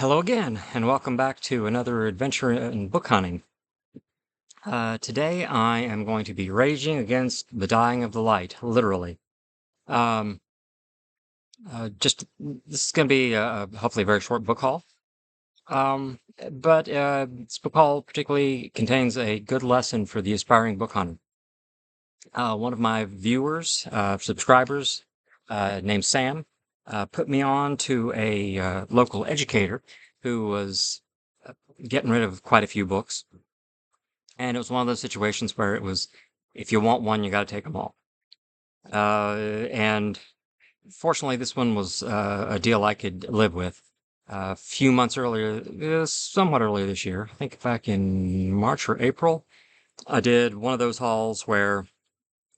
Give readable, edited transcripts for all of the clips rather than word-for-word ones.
Hello again, and welcome back to another adventure in book hunting. Today I am going to be raging against the dying of the light, literally. Um, this is going to be hopefully a very short book haul. But this book haul particularly contains a good lesson for the aspiring book hunter. One of my viewers, subscribers, named Sam, put me on to a local educator who was getting rid of quite a few books. And it was one of those situations where it was, if you want one, you got to take them all. And fortunately, this one was a deal I could live with. A few months earlier, somewhat earlier this year, I think back in March or April, I did one of those hauls where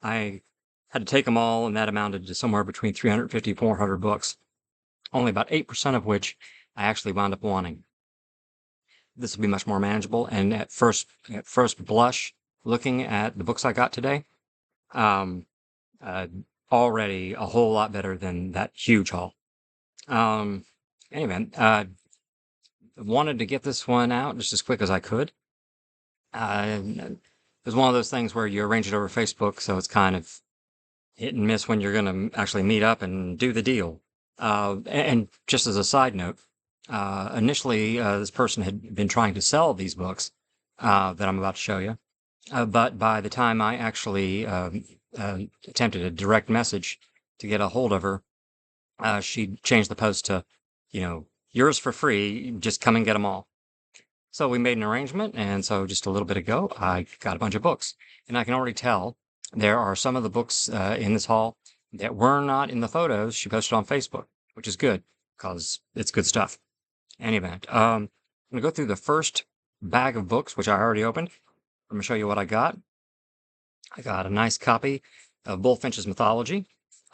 I had to take them all, and that amounted to somewhere between 350 400 books, only about 8% of which I actually wound up wanting. This will be much more manageable, and at first blush, looking at the books I got today, um, uh, already a whole lot better than that huge haul. Um, anyway, wanted to get this one out just as quick as I could. It was one of those things where you arrange it over Facebook, so it's kind of hit and miss when you're going to actually meet up and do the deal. And just as a side note, initially this person had been trying to sell these books that I'm about to show you. But by the time I actually attempted a direct message to get a hold of her, she changed the post to, yours for free, just come and get them all. So we made an arrangement, and so just a little bit ago, I got a bunch of books. And I can already tell there are some of the books in this haul that were not in the photos she posted on Facebook, which is good, because it's good stuff. Any event, I'm going to go through the first bag of books, which I already opened. I'm going to show you what I got. I got a nice copy of Bulfinch's Mythology,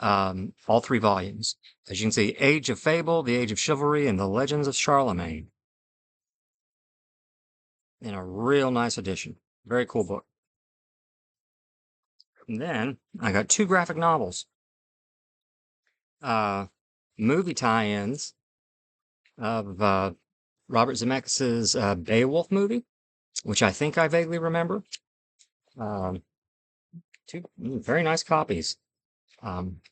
all 3 volumes. As you can see, Age of Fable, The Age of Chivalry, and The Legends of Charlemagne. In a real nice edition. Very cool book. And then I got 2 graphic novels. Movie tie-ins of Robert Zemeckis' Beowulf movie, which I think I vaguely remember. 2 very nice copies. Um,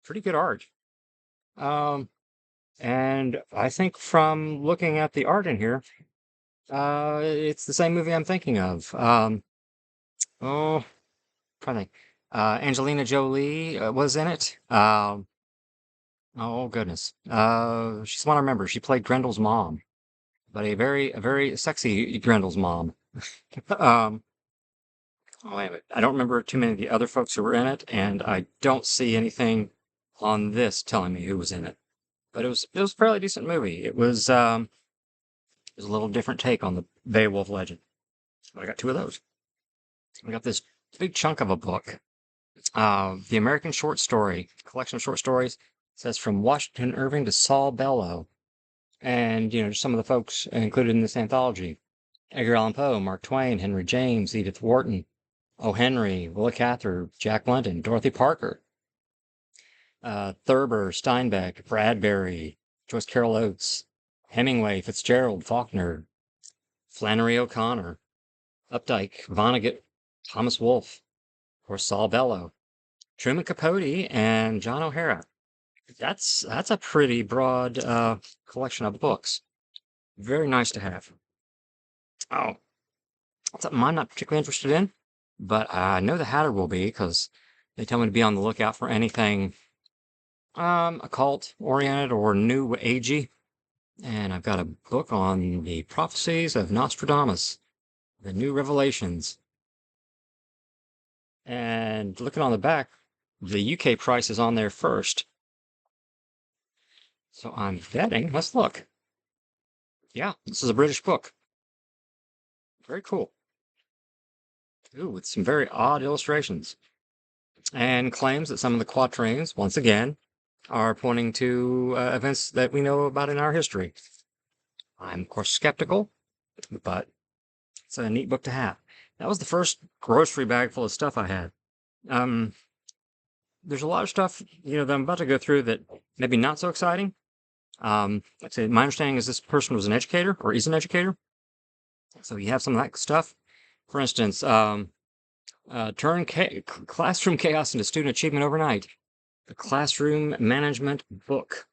Pretty good art. And I think from looking at the art in here, it's the same movie I'm thinking of. Oh, trying to think. Angelina Jolie was in it. Oh goodness. She's one I remember. She played Grendel's mom, but a very sexy Grendel's mom. Um, oh, wait a minute. I don't remember too many of the other folks who were in it, and I don't see anything on this telling me who was in it. But it was a fairly decent movie. It was a little different take on the Beowulf legend. So I got 2 of those. I got this big chunk of a book, the American Short Story collection of short stories. It says from Washington Irving to Saul Bellow, and some of the folks included in this anthology: Edgar Allan Poe, Mark Twain, Henry James, Edith Wharton, O. Henry, Willa Cather, Jack London, Dorothy Parker, Thurber, Steinbeck, Bradbury, Joyce Carol Oates, Hemingway, Fitzgerald, Faulkner, Flannery O'Connor, Updike, Vonnegut, Thomas Wolfe, or Saul Bellow, Truman Capote, and John O'Hara. That's a pretty broad collection of books. Very nice to have. Oh, something I'm not particularly interested in, but I know the Hatter will be, because they tell me to be on the lookout for anything occult oriented or new agey. And I've got a book on the prophecies of Nostradamus, the new revelations. And looking on the back, the UK price is on there first. So I'm betting, let's look. Yeah, this is a British book. Very cool. Ooh, with some very odd illustrations. And claims that some of the quatrains, once again, are pointing to events that we know about in our history. I'm, of course, skeptical, but it's a neat book to have. That was the first grocery bag full of stuff I had. Um, there's a lot of stuff, that I'm about to go through that maybe not so exciting. Like I say, my understanding is this person was an educator or is an educator. So you have some of that stuff. For instance, turn classroom chaos into student achievement overnight. The Classroom Management Book.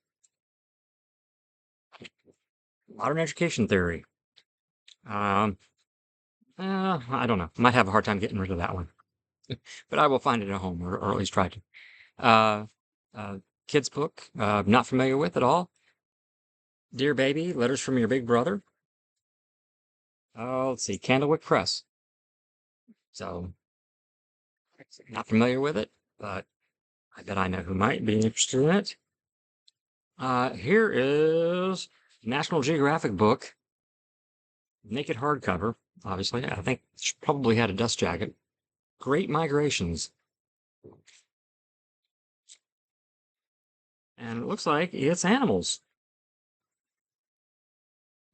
Modern Education Theory. I don't know. Might have a hard time getting rid of that one. But I will find it at home, or at least try to. Uh, Kids book, not familiar with at all. Dear Baby, Letters from Your Big Brother. Let's see, Candlewick Press. So, not familiar with it, but I bet I know who might be interested in it. Here is National Geographic book, naked hardcover, obviously. I think it probably had a dust jacket. Great Migrations. And it looks like it's animals.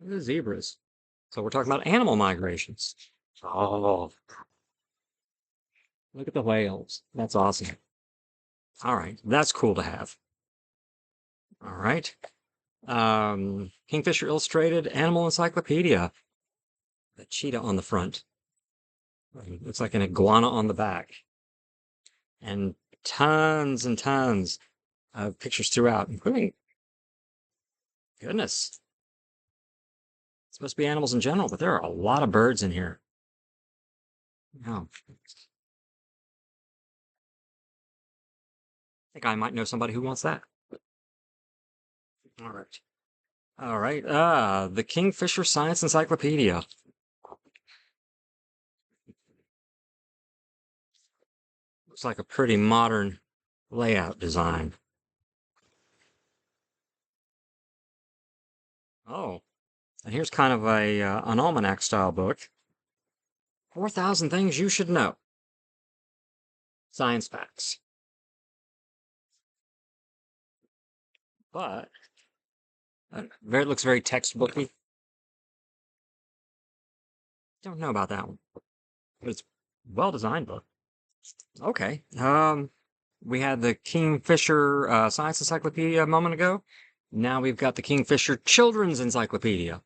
The zebras. So we're talking about animal migrations. Oh, look at the whales. That's awesome. All right, that's cool to have. All right. Kingfisher Illustrated Animal Encyclopedia. The cheetah on the front. Looks like an iguana on the back. And tons and tons of pictures throughout, including, goodness, it's supposed to be animals in general, but there are a lot of birds in here. Oh. I think I might know somebody who wants that. All right. All right. The Kingfisher Science Encyclopedia. Looks like a pretty modern layout design. Oh, and here's kind of an almanac style book. 4,000 Things You Should Know. Science facts. But it looks very textbooky. Don't know about that one, but it's well-designed book. Okay. We had the Kingfisher Science Encyclopedia a moment ago. Now we've got the Kingfisher Children's Encyclopedia.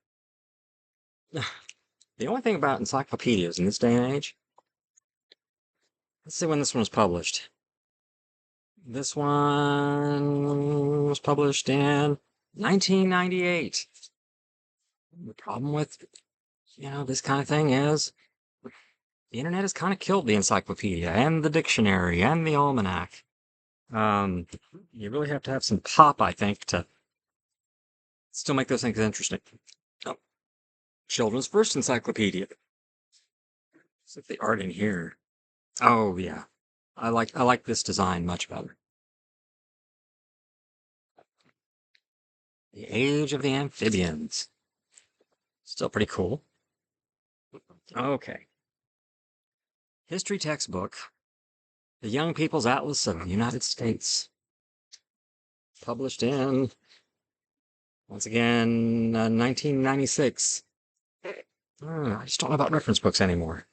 The only thing about encyclopedias in this day and age, let's see when this one was published. This one was published in 1998. The problem with, this kind of thing is the internet has kind of killed the encyclopedia and the dictionary and the almanac. You really have to have some pop, I think, to still make those things interesting. Oh, Children's First Encyclopedia. Looks like the art in here. Oh yeah, I like this design much better. The Age of the Amphibians. Still pretty cool. Okay. History textbook. The Young People's Atlas of the United States. Published in, once again, 1996. I just don't know about reference books anymore.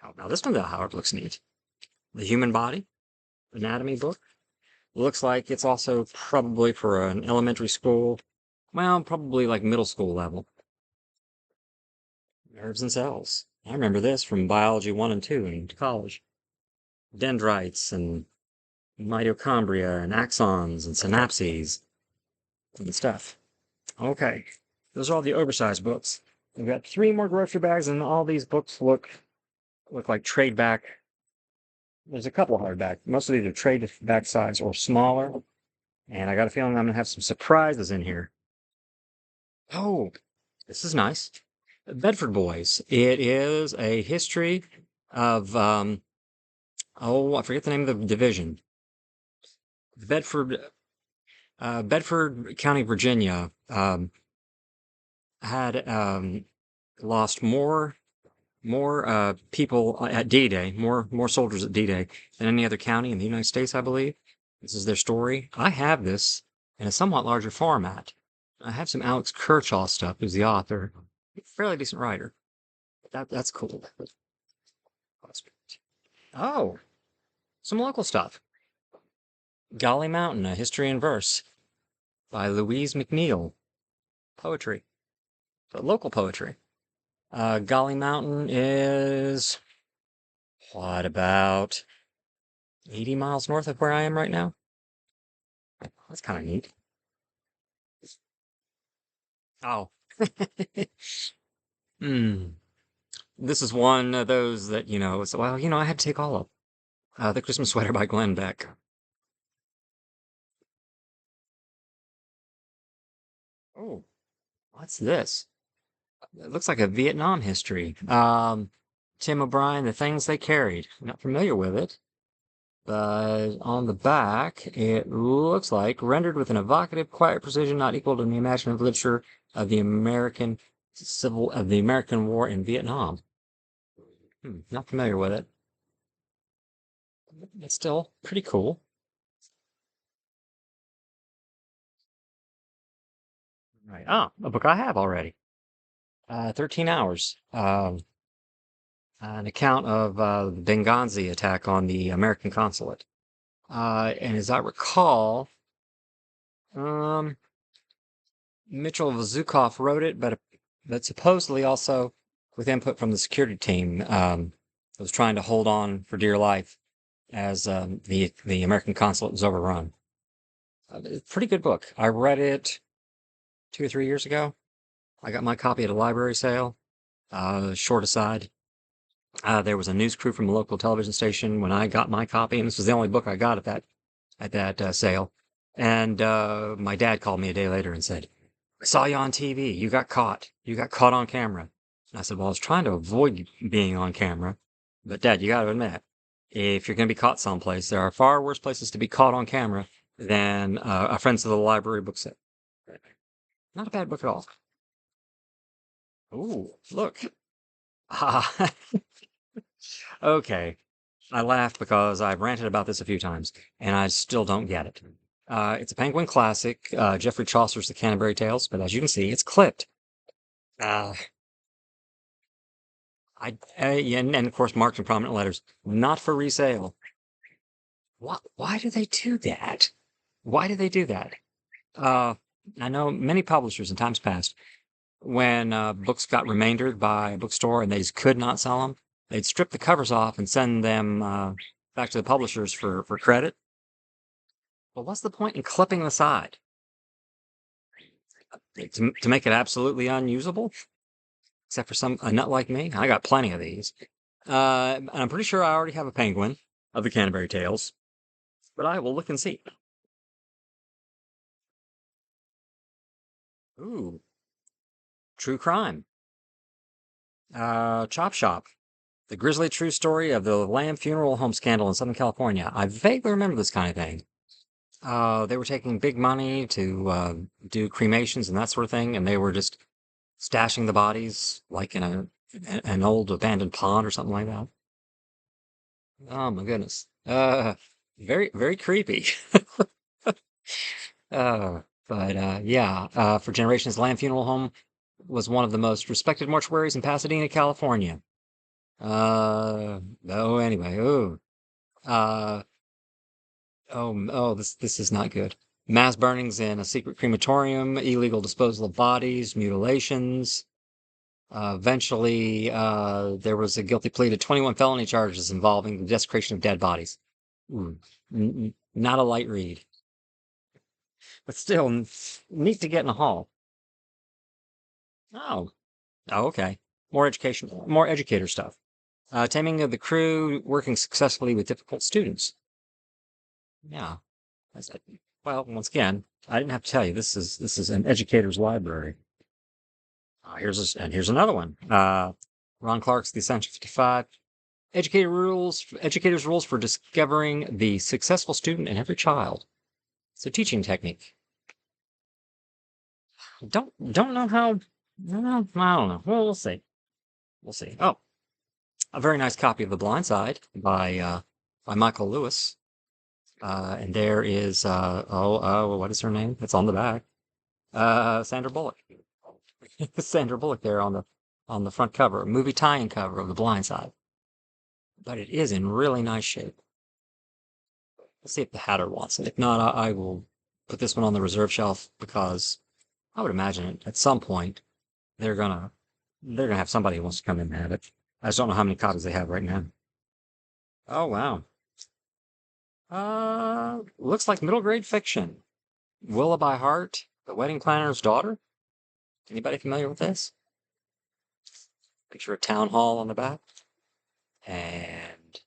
Oh, now this one, how it looks neat. The Human Body. Anatomy book. Looks like it's also probably for an elementary school. Well, probably like middle school level. Nerves and cells. I remember this from biology 1 and 2 in college. Dendrites and mitochondria and axons and synapses and stuff. Okay, those are all the oversized books. We've got 3 more grocery bags, and all these books look like trade back. There's a couple hardback. Most of these are trade back size or smaller. And I got a feeling I'm gonna have some surprises in here. Oh, this is nice. Bedford Boys. It is a history of I forget the name of the division. Bedford Bedford County, Virginia, had lost more people at D-Day, more soldiers at D-Day than any other county in the United States, I believe. This is their story. I have this in a somewhat larger format. I have some Alex Kershaw stuff, who's the author. Fairly decent writer. That's cool. Oh, some local stuff. Golly Mountain, A History in Verse by Louise McNeill. Poetry, but local poetry. Golly Mountain is, what, about 80 miles north of where I am right now? That's kind of neat. Oh. Hmm. This is one of those that, well, I had to take all of. The Christmas Sweater by Glenn Beck. Oh, what's this? It looks like a Vietnam history. Tim O'Brien, The Things They Carried. I'm not familiar with it, but on the back, it looks like rendered with an evocative, quiet precision not equal to the imaginative literature of the American War in Vietnam. Not familiar with it. It's still pretty cool. Right. Ah, a book I have already. 13 Hours. An account of the Benghazi attack on the American consulate. And as I recall, um, Mitchell Zukov wrote it, but supposedly also with input from the security team that was trying to hold on for dear life as the American consulate was overrun. It's a pretty good book. I read it 2 or 3 years ago. I got my copy at a library sale. Short aside, there was a news crew from a local television station when I got my copy, and this was the only book I got at that sale. And my dad called me a day later and said, "I saw you on TV. You got caught. You got caught on camera." And I said, "Well, I was trying to avoid being on camera, but Dad, you got to admit, if you're going to be caught someplace, there are far worse places to be caught on camera than a Friends of the Library book set." Not a bad book at all. Ooh, look. Ah, okay. I laughed because I've ranted about this a few times, and I still don't get it. It's a Penguin classic, Geoffrey Chaucer's The Canterbury Tales, but as you can see, it's clipped. Uh, yeah, and of course, marked in prominent letters, not for resale. Why do they do that? Why do they do that? Uh, I know many publishers in times past, when books got remaindered by a bookstore and they just could not sell them, they'd strip the covers off and send them back to the publishers for credit. Well, what's the point in clipping the side? To make it absolutely unusable? Except for a nut like me? I got plenty of these. And I'm pretty sure I already have a penguin of the Canterbury Tales, but I will look and see. Ooh, true crime. Chop Shop. The grisly true story of the Lamb Funeral Home scandal in Southern California. I vaguely remember this kind of thing. They were taking big money to do cremations and that sort of thing, and they were just stashing the bodies like in an old abandoned pond or something like that. Oh my goodness. Very, very creepy. But yeah, for generations, Lamb Funeral Home was one of the most respected mortuaries in Pasadena, California. Oh, anyway, uh, this is not good. Mass burnings in a secret crematorium, illegal disposal of bodies, mutilations. Eventually, there was a guilty plea to 21 felony charges involving the desecration of dead bodies. Not a light read, but still neat to get in a haul. Oh, oh, okay. More educator stuff. Taming of the crew, working successfully with difficult students. Yeah. Well, once again, I didn't have to tell you, this is an educator's library. Here's another one. Ron Clark's The Essential 55. Educators' rules for discovering the successful student in every child. It's a teaching technique. Don't know how. No, I don't know. Well, we'll see. We'll see. Oh, a very nice copy of The Blind Side by Michael Lewis. And there is what is her name? It's on the back. Sandra Bullock. Sandra Bullock there on the front cover, movie tie-in cover of The Blind Side. But it is in really nice shape. Let's see if the Hatter wants it. If not, I will put this one on the reserve shelf because I would imagine at some point they're gonna they're gonna have somebody who wants to come in and have it. I just don't know how many copies they have right now. Oh wow. Looks like middle grade fiction. Willa by Heart, The Wedding Planner's Daughter. Anybody familiar with this? Picture a town hall on the back. And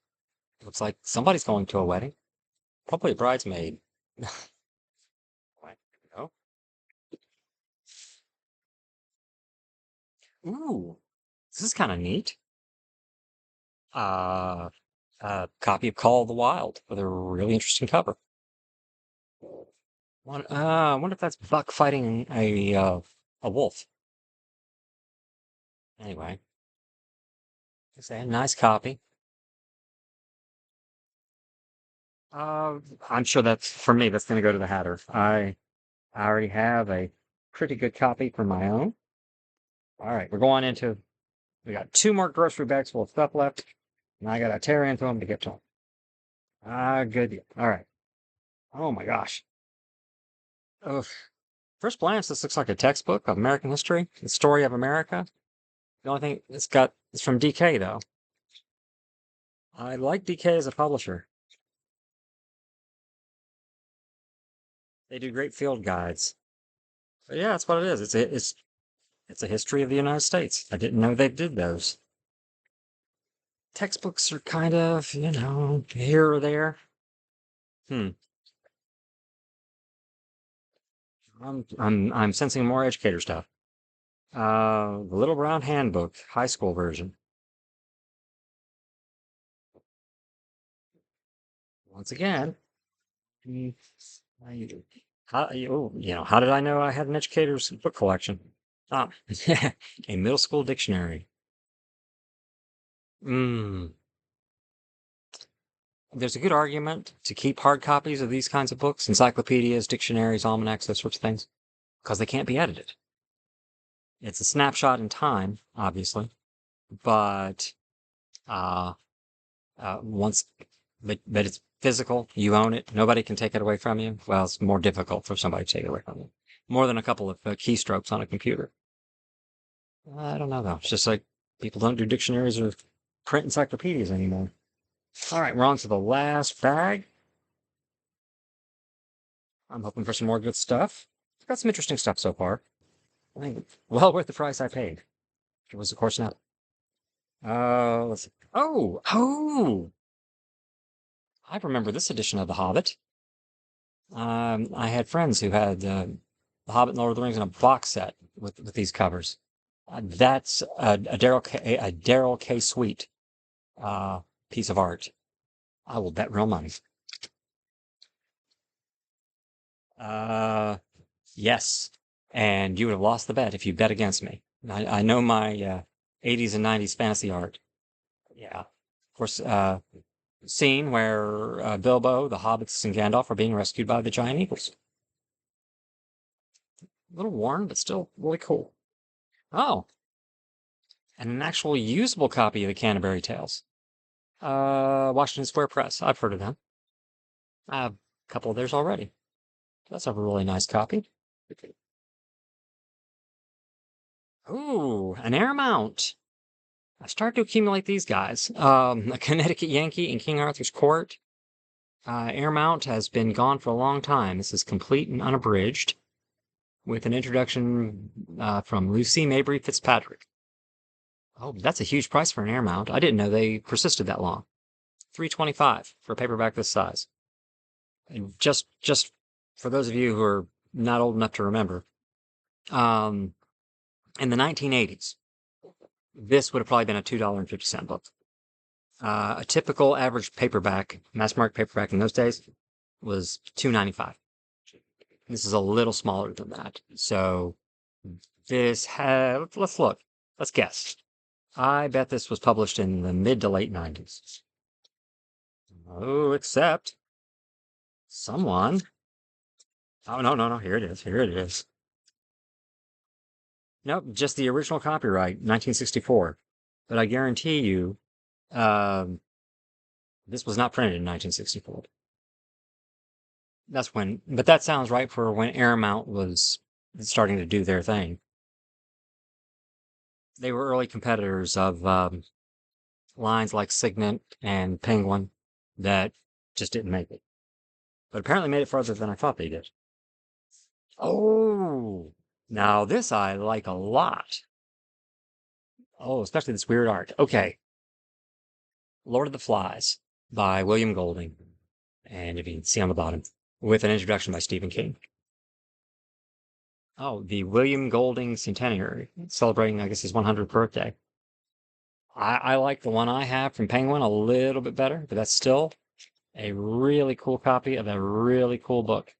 looks like somebody's going to a wedding. Probably a bridesmaid. No. Ooh, this is kind of neat. Uh, a copy of Call of the Wild with a really interesting cover. I wonder if that's Buck fighting a wolf. Anyway, it's a nice copy. I'm sure that's for me. That's going to go to the Hatter. I already have a pretty good copy for my own. All right, we're going into. We got two more grocery bags full of stuff left, and I got to tear into them to get to them. Good deal. All right. Oh my gosh. Ugh. First glance, this looks like a textbook of American history, the story of America. The only thing it's from DK though. I like DK as a publisher. They do great field guides. But yeah, that's what it is. It's a history of the United States. I didn't know they did those. Textbooks are kind of, here or there. Hmm. I'm sensing more educator stuff. The Little Brown Handbook, high school version. Once again, hmm, how did I know I had an educator's book collection? Ah, a middle school dictionary. Hmm. There's a good argument to keep hard copies of these kinds of books, encyclopedias, dictionaries, almanacs, those sorts of things, because they can't be edited. It's a snapshot in time, obviously, but uh, once, but it's physical. You own it. Nobody can take it away from you. Well, it's more difficult for somebody to take it away from you. More than a couple of keystrokes on a computer. I don't know though. It's just like people don't do dictionaries or print encyclopedias anymore. All right, we're on to the last bag. I'm hoping for some more good stuff. I've got some interesting stuff so far. I think well worth the price I paid. It was, of course, not. Let's see. Oh! I remember this edition of The Hobbit. I had friends who had The Hobbit and Lord of the Rings in a box set with these covers. That's a Daryl K. Sweet piece of art. I will bet real money. Yes. And you would have lost the bet if you bet against me. I know my 80s and 90s fantasy art. Yeah. Of course, scene where Bilbo, the hobbits, and Gandalf are being rescued by the giant eagles. A little worn, but still really cool. Oh, and an actual usable copy of the Canterbury Tales. Washington Square Press. I've heard of them. I have a couple of theirs already. That's a really nice copy. Ooh, an air mount. I've started to accumulate these guys. A Connecticut Yankee in King Arthur's Court. Air mount has been gone for a long time. This is complete and unabridged with an introduction from Lucy Mabry Fitzpatrick. Oh, that's a huge price for an air mount. I didn't know they persisted that long. $3.25 for a paperback this size. And just for those of you who are not old enough to remember, in the 1980s, this would have probably been a $2.50 book. A typical average paperback, mass market paperback in those days, was $2.95. This is a little smaller than that. So this had, let's look, let's guess. I bet this was published in the mid to late 90s. Oh, except someone. Oh, no. Here it is. Nope, just the original copyright, 1964. But I guarantee you, this was not printed in 1964. That's when, but that sounds right for when Airmount was starting to do their thing. They were early competitors of lines like Signet and Penguin that just didn't make it, but apparently made it farther than I thought they did. Oh, now this I like a lot. Oh, especially this weird art. Okay. Lord of the Flies by William Golding. And if you can see on the bottom, with an introduction by Stephen King. Oh, the William Golding Centenary, celebrating, I guess, his 100th birthday. I like the one I have from Penguin a little bit better, but that's still a really cool copy of a really cool book.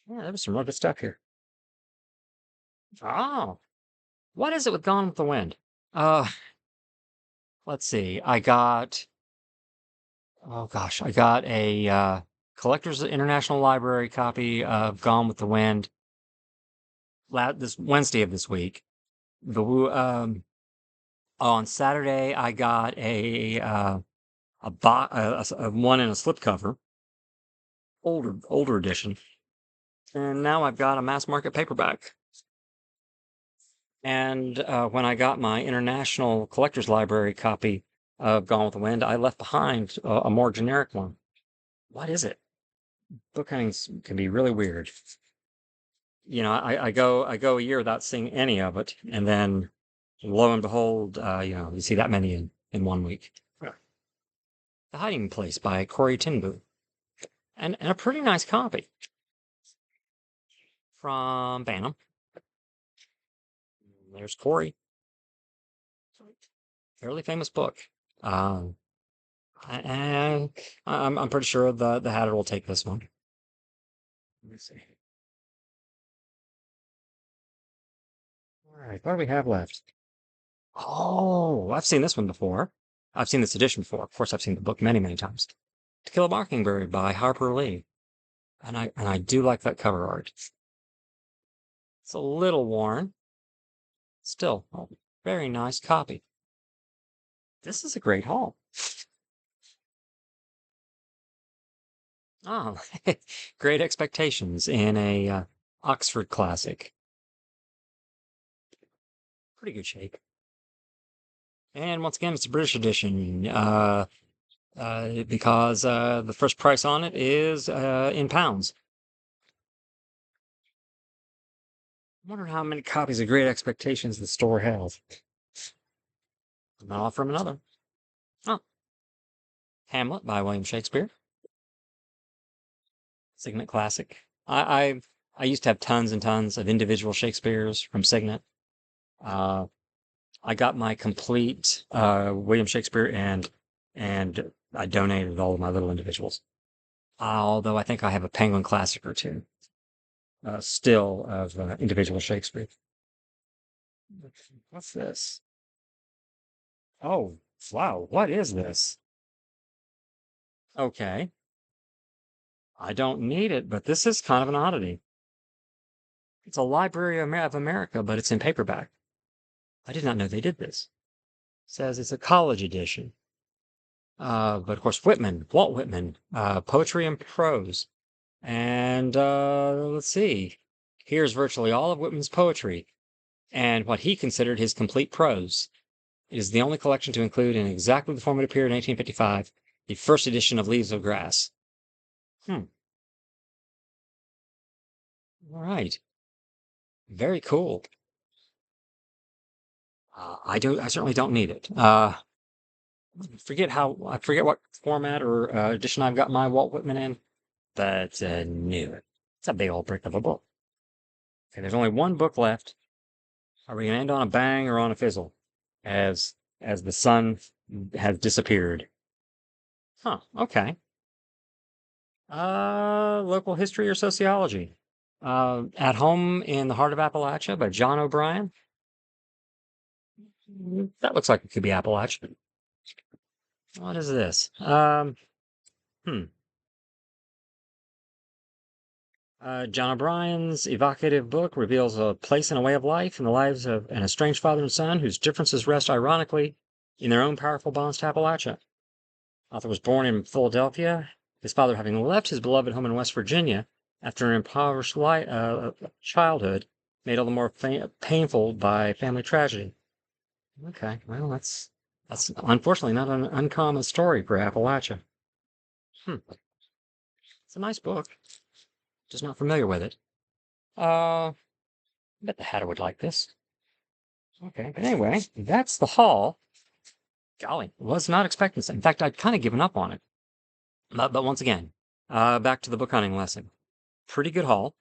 Yeah, there was some real good stuff here. Oh, what is it with Gone with the Wind? Uh, let's see. Oh gosh, I got a Collectors International Library copy of Gone with the Wind this Wednesday of this week. On Saturday I got a one in a slipcover, older edition, and now I've got a mass market paperback. And when I got my International Collectors Library copy of Gone with the Wind, I left behind a more generic one. What is it? Book huntings can be really weird. I go a year without seeing any of it, and then lo and behold, you see that many in 1 week. Yeah. The Hiding Place by Corey Tinboom, and a pretty nice copy from Bantam. There's Corey, fairly famous book. Um, and I'm pretty sure the Hatter will take this one. Let me see. All right, what do we have left? Oh, I've seen this one before. I've seen this edition before. Of course, I've seen the book many, many times. To Kill a Mockingbird by Harper Lee. And I do like that cover art. It's a little worn. Still, a very nice copy. This is a great haul. Oh, Great Expectations in a Oxford classic. Pretty good shape. And once again, it's a British edition. Because the first price on it is in pounds. I wonder how many copies of Great Expectations the store has. I'll offer him another. Oh, Hamlet by William Shakespeare. Signet classic. I used to have tons and tons of individual Shakespeares from Signet. Uh, I got my complete William Shakespeare and I donated all of my little individuals. Although I think I have a Penguin classic or two still of individual Shakespeare. What's this? Oh, wow, what is this? Okay, I don't need it, but this is kind of an oddity. It's a Library of America, but it's in paperback. I did not know they did this. It says it's a college edition. But of course, Walt Whitman, poetry and prose. And let's see. Here's virtually all of Whitman's poetry and what he considered his complete prose. It is the only collection to include in exactly the form it appeared in 1855, the first edition of Leaves of Grass. All right. Very cool. I certainly don't need it. I forget what format or edition I've got my Walt Whitman in, but no, it's a big old brick of a book. Okay, there's only one book left. Are we gonna end on a bang or on a fizzle? As the sun has disappeared. Huh, okay. Local history or sociology. At Home in the Heart of Appalachia by John O'Brien. That looks like it could be Appalachia. What is this? John O'Brien's evocative book reveals a place and a way of life in the lives of an estranged father and son whose differences rest ironically in their own powerful bonds to Appalachia. Author was born in Philadelphia his father having left his beloved home in West Virginia after an impoverished childhood, made all the more painful by family tragedy. Okay, well, that's unfortunately not an uncommon story for Appalachia. Hmm, it's a nice book. Just not familiar with it. I bet the Hatter would like this. Okay, but anyway, that's the haul. Golly, was not expecting this. In fact, I'd kind of given up on it. But once again, back to the book hunting lesson. Pretty good haul.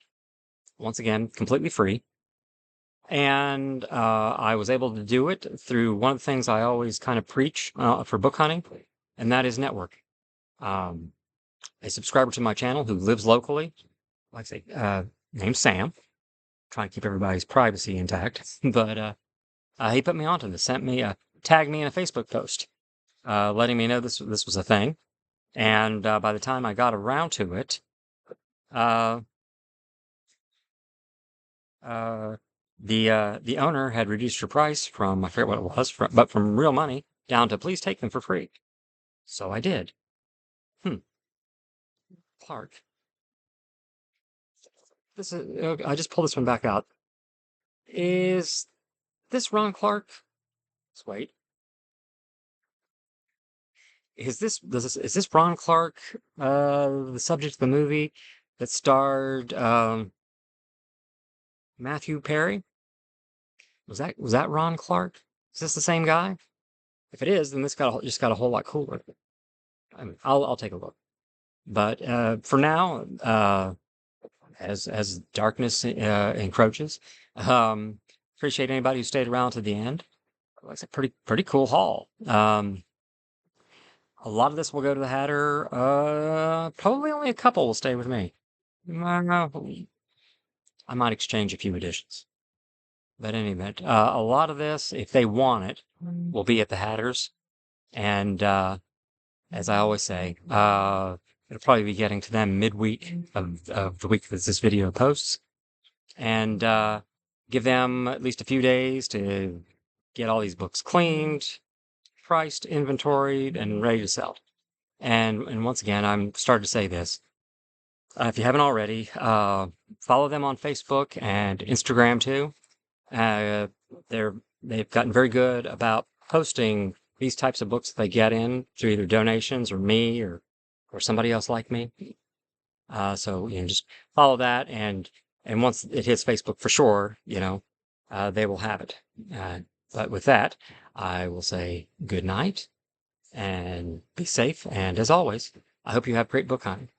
Once again, completely free. And I was able to do it through one of the things I always kind of preach for book hunting, and that is network. A subscriber to my channel who lives locally, like I say, named Sam, trying to keep everybody's privacy intact, but he put me onto this, tagged me in a Facebook post, letting me know this was a thing. And by the time I got around to it, the owner had reduced her price from, I forget what it was, but from real money down to please take them for free. So I did. Clark. This is. I just pulled this one back out. Is this Ron Clark? Let's wait. Is this Ron Clark? The subject of the movie that starred Matthew Perry? Was that Ron Clark? Is this the same guy? If it is, then this just got a whole lot cooler. I mean, I'll take a look. But for now, as darkness encroaches, appreciate anybody who stayed around to the end. Like I said, pretty cool haul. A lot of this will go to the Hatter. Probably only a couple will stay with me. I might exchange a few editions. But in any event, a lot of this, if they want it, will be at the Hatters. And as I always say, it'll probably be getting to them midweek of the week that this video posts. And give them at least a few days to get all these books cleaned, priced, inventoried, and ready to sell. And once again, I'm starting to say this. If you haven't already, follow them on Facebook and Instagram too. They've gotten very good about posting these types of books that they get in through either donations or me or somebody else like me. So just follow that, and once it hits Facebook for sure, they will have it. But with that, I will say good night and be safe. And as always, I hope you have great book hunting.